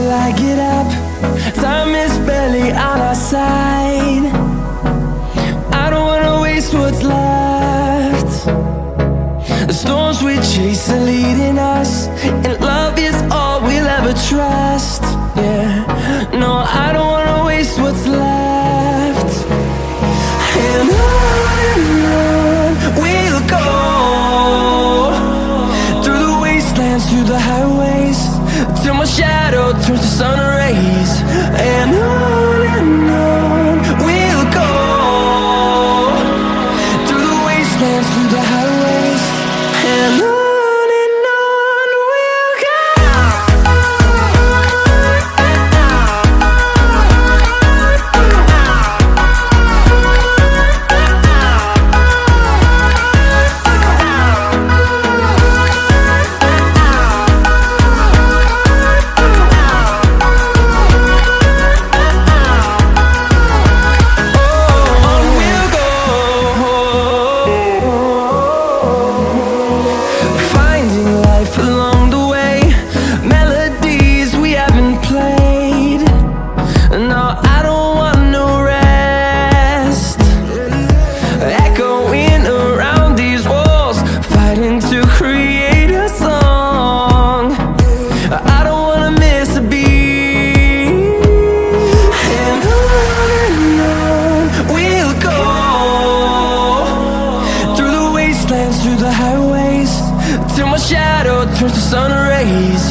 till I get up. Time is barely on our side. I don't wanna waste what's left. The storms we chase are leading us, and love is all we'll ever trust. Yeah, no, I don't wanna waste what's left. And on we'll go, through the wastelands, through the highways, till my shadow turns to sun rays. And on we'll go, through the wastelands, through the highways, and on. Through the highways, till my shadow turns to sun rays.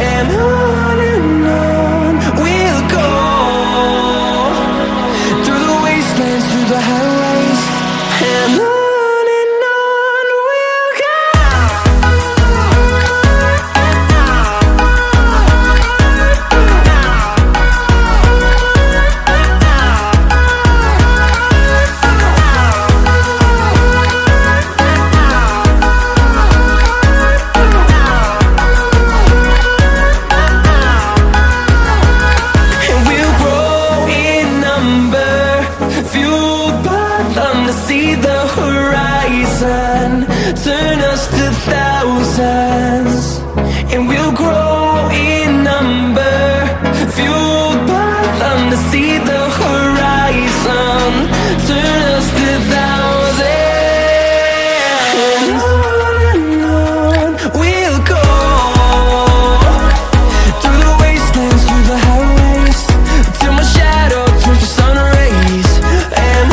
And on we'll go, through the wastelands, through the highways, and on we'll go. See the horizon, turn us to thousands, and we'll grow in number, fueled by them to see the horizon, turn us to thousands. And on we'll go, through the wastelands, through the highways, till my shadow turns to sun rays. And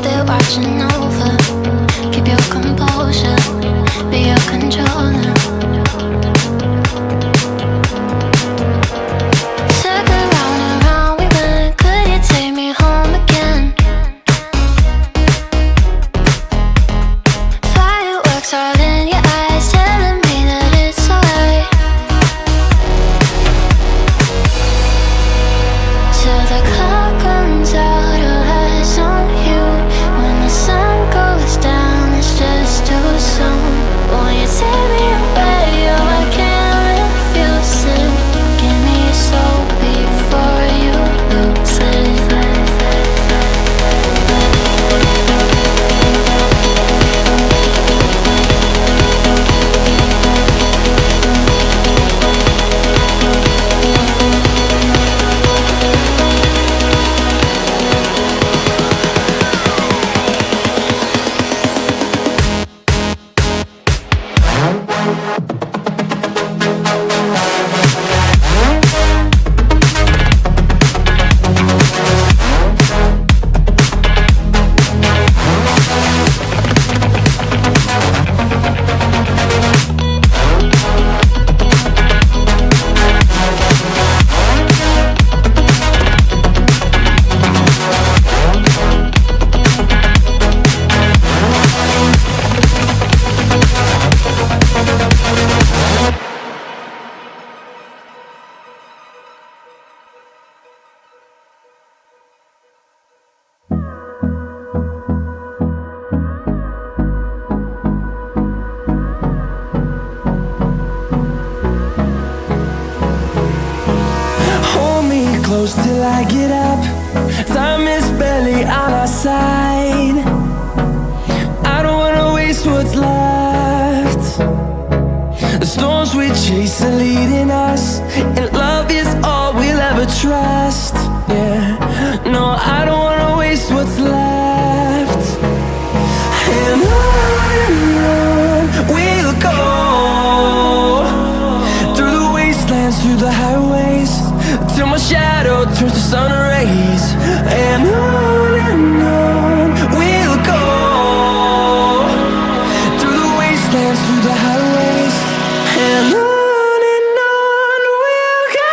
they're watching over. Keep your composure, be your controller. Circle round and round we went. Could you take me home again? Fireworks all in your eyes, telling me that it's alright. Till the clock runs out, all eyes on you. When the sun goes down, it's just too soon. Won't you take me away? Oh, I can't refuse it. Give me your soul before you lose it. Hold me close till I get up. Time is barely on our side. I don't wanna waste what's left. The storms we chase are leading us, and love is all we'll ever trust. Yeah, no, I don't wanna waste what's left. And on we'll go, through the wastelands, through the highways, till my shadow turns to sun rays. And on we'll go, through the wastelands, through the highways. And on we'll go.